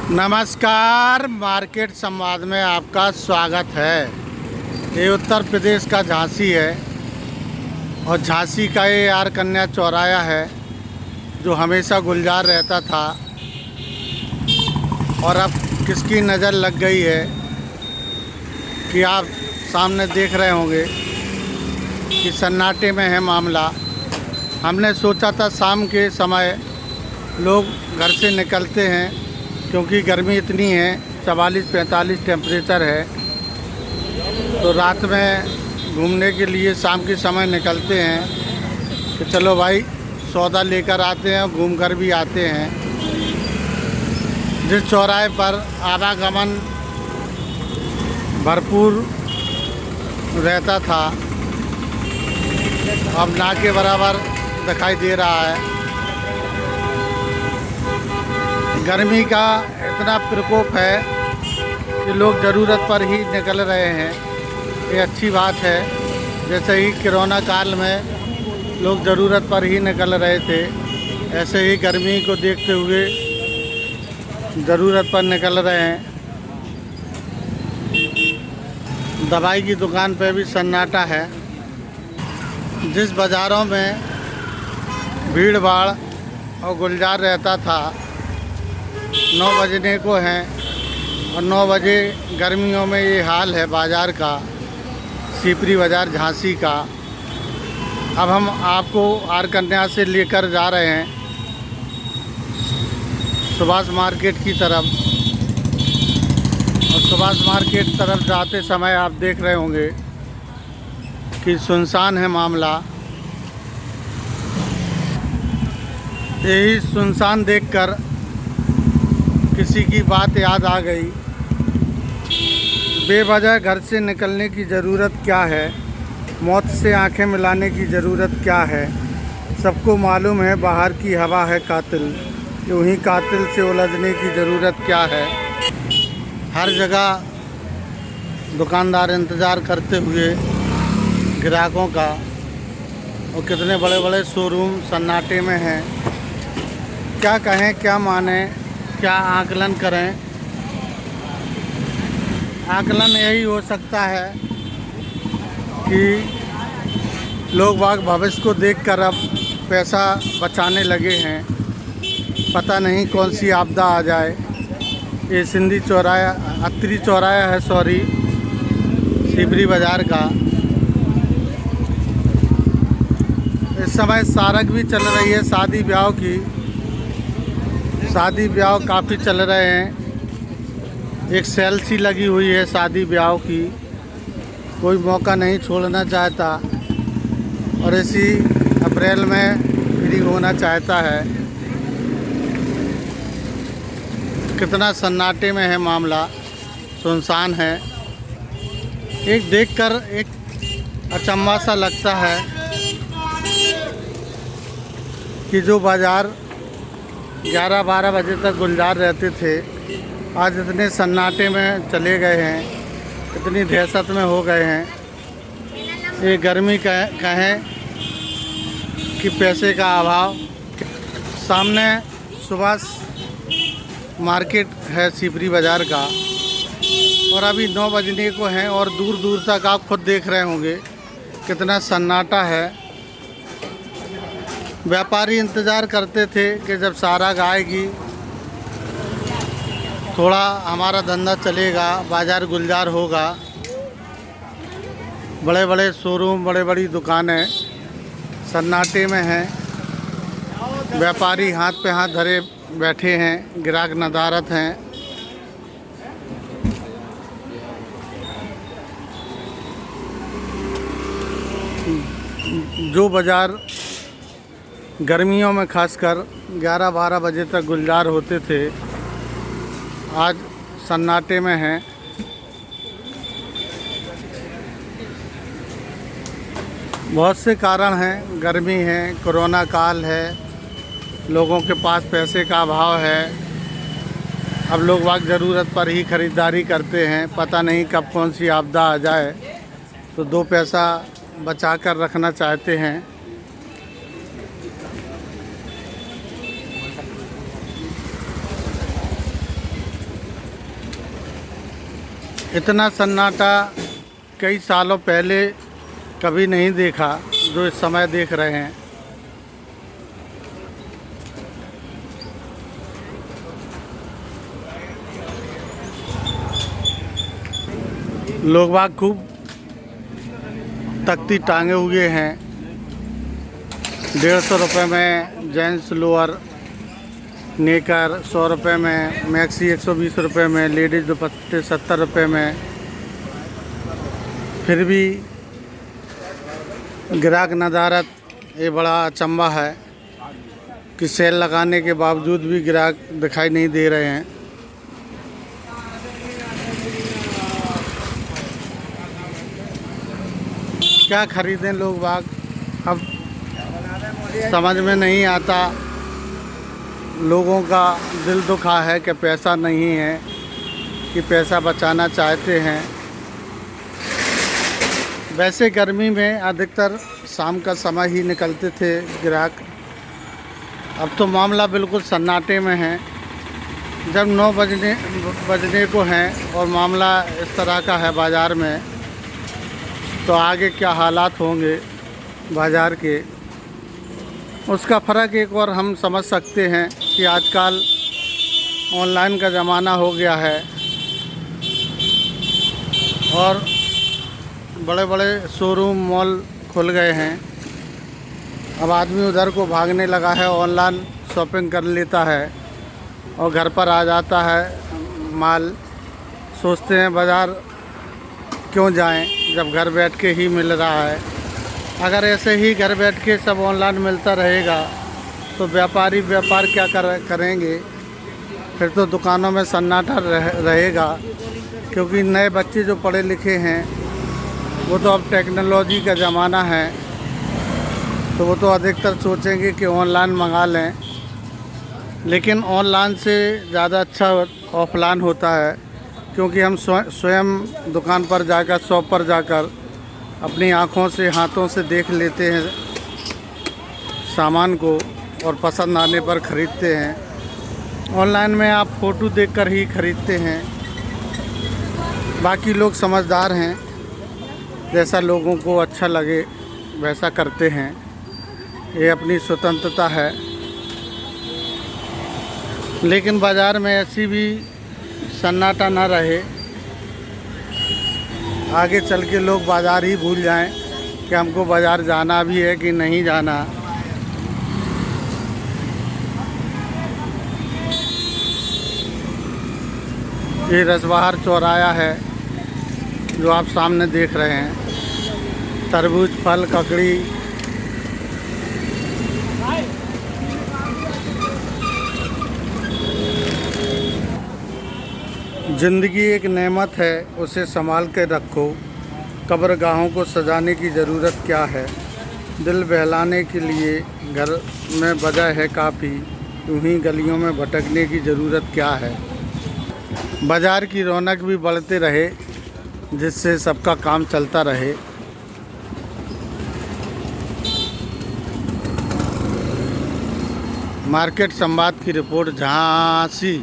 नमस्कार, मार्केट संवाद में आपका स्वागत है। ये उत्तर प्रदेश का झांसी है और झांसी का ये आर कन्या चौराया है जो हमेशा गुलजार रहता था और अब किसकी नज़र लग गई है कि आप सामने देख रहे होंगे कि सन्नाटे में है मामला। हमने सोचा था शाम के समय लोग घर से निकलते हैं क्योंकि गर्मी इतनी है, 44-45 टेम्परेचर है, तो रात में घूमने के लिए शाम के समय निकलते हैं कि चलो भाई सौदा लेकर आते हैं और घूम कर भी आते हैं। जिस चौराहे पर आवागमन भरपूर रहता था अब ना के बराबर दिखाई दे रहा है। गर्मी का इतना प्रकोप है कि लोग ज़रूरत पर ही निकल रहे हैं, ये अच्छी बात है। जैसे ही कोरोना काल में लोग ज़रूरत पर ही निकल रहे थे, ऐसे ही गर्मी को देखते हुए ज़रूरत पर निकल रहे हैं। दवाई की दुकान पे भी सन्नाटा है। जिस बाज़ारों में भीड़ भाड़ और गुलजार रहता था 9 बजने को हैं और 9 बजे गर्मियों में ये हाल है बाज़ार का, सीपरी बाज़ार झांसी का। अब हम आपको आर कन्या से लेकर जा रहे हैं सुभाष मार्केट की तरफ, और सुभाष मार्केट तरफ जाते समय आप देख रहे होंगे कि सुनसान है मामला। यही सुनसान देखकर किसी की बात याद आ गई। बेवजह घर से निकलने की ज़रूरत क्या है, मौत से आंखें मिलाने की ज़रूरत क्या है। सबको मालूम है बाहर की हवा है कातिल, यूँ ही कातिल से उलझने की ज़रूरत क्या है। हर जगह दुकानदार इंतज़ार करते हुए ग्राहकों का, और कितने बड़े बड़े शोरूम सन्नाटे में हैं। क्या कहें, क्या माने, क्या आकलन करें। आकलन यही हो सकता है कि लोग बाग भविष्य को देखकर अब पैसा बचाने लगे हैं। पता नहीं कौन सी आपदा आ जाए। ये सिंधी चौराया, अत्तरी चौराया है, सॉरी, सीपरी बाज़ार का। इस समय सारक भी चल रही है शादी ब्याह की। शादी ब्याह काफ़ी चल रहे हैं। एक सेल सी लगी हुई है शादी ब्याह की, कोई मौका नहीं छोड़ना चाहता और इसी अप्रैल में फ्री होना चाहता है। कितना सन्नाटे में है मामला, सुनसान है। एक देखकर एक अचंभा सा लगता है कि जो बाज़ार 11-12 बजे तक गुलजार रहते थे आज इतने सन्नाटे में चले गए हैं, इतनी दहशत में हो गए हैं। ये गर्मी कहें कि पैसे का अभाव। सामने सुभाष मार्केट है सीपरी बाज़ार का और अभी 9 बजने को हैं और दूर दूर तक आप खुद देख रहे होंगे कितना सन्नाटा है। व्यापारी इंतज़ार करते थे कि जब सारक आएगी थोड़ा हमारा धंधा चलेगा, बाज़ार गुलजार होगा। बड़े बड़े शोरूम, बड़े बड़ी दुकानें सन्नाटे में हैं। व्यापारी हाथ पे हाथ धरे बैठे हैं, ग्राहक नदारत हैं। जो बाज़ार गर्मियों में खासकर 11-12 बजे तक गुलजार होते थे आज सन्नाटे में हैं। बहुत से कारण हैं, गर्मी है, कोरोना काल है, लोगों के पास पैसे का अभाव है। अब लोग वाक ज़रूरत पर ही ख़रीदारी करते हैं। पता नहीं कब कौन सी आपदा आ जाए, तो 2 पैसा बचा कर रखना चाहते हैं। इतना सन्नाटा कई सालों पहले कभी नहीं देखा जो इस समय देख रहे हैं। लोग बाग खूब तख्ती टांगे हुए हैं। 150 रुपये में जेंट्स लोअर नेकर, 100 रुपये में मैक्सी, 120 रुपये में लेडीज़ दुपट्टे, 70 रुपये में। फिर भी ग्राहक नदारत ये बड़ा अचंभा है कि सेल लगाने के बावजूद भी ग्राहक दिखाई नहीं दे रहे हैं। क्या खरीदें लोग बाग, अब समझ में नहीं आता। लोगों का दिल दुखा है कि पैसा नहीं है, कि पैसा बचाना चाहते हैं। वैसे गर्मी में अधिकतर शाम का समय ही निकलते थे ग्राहक। अब तो मामला बिल्कुल सन्नाटे में है। जब 9 बजने को हैं और मामला इस तरह का है बाज़ार में, तो आगे क्या हालात होंगे बाज़ार के, उसका फ़र्क एक और हम समझ सकते हैं कि आजकल ऑनलाइन का ज़माना हो गया है और बड़े बड़े शोरूम मॉल खुल गए हैं। अब आदमी उधर को भागने लगा है, ऑनलाइन शॉपिंग कर लेता है और घर पर आ जाता है माल। सोचते हैं बाज़ार क्यों जाएं जब घर बैठ के ही मिल रहा है। अगर ऐसे ही घर बैठ के सब ऑनलाइन मिलता रहेगा तो व्यापारी व्यापार क्या करेंगे। फिर तो दुकानों में सन्नाटा रहेगा, क्योंकि नए बच्चे जो पढ़े लिखे हैं वो तो अब टेक्नोलॉजी का ज़माना है, तो वो तो अधिकतर सोचेंगे कि ऑनलाइन मंगा लें। लेकिन ऑनलाइन से ज़्यादा अच्छा ऑफलाइन होता है, क्योंकि हम स्वयं दुकान पर जाकर, शॉप पर जाकर अपनी आँखों से, हाथों से देख लेते हैं सामान को और पसंद आने पर ख़रीदते हैं। ऑनलाइन में आप फ़ोटो देखकर ही ख़रीदते हैं। बाकी लोग समझदार हैं, जैसा लोगों को अच्छा लगे वैसा करते हैं, ये अपनी स्वतंत्रता है। लेकिन बाज़ार में ऐसी भी सन्नाटा ना रहे, आगे चल के लोग बाज़ार ही भूल जाएं कि हमको बाज़ार जाना भी है कि नहीं जाना। ये रसबहार चौराहा है जो आप सामने देख रहे हैं। तरबूज, फल, ककड़ी, ज़िंदगी एक नेमत है, उसे संभाल के रखो। कब्रगाहों को सजाने की ज़रूरत क्या है, दिल बहलाने के लिए घर में वजह है काफ़ी। यूं ही गलियों में भटकने की ज़रूरत क्या है। बाज़ार की रौनक भी बढ़ते रहे, जिससे सबका काम चलता रहे। मार्केट संवाद की रिपोर्ट, झांसी।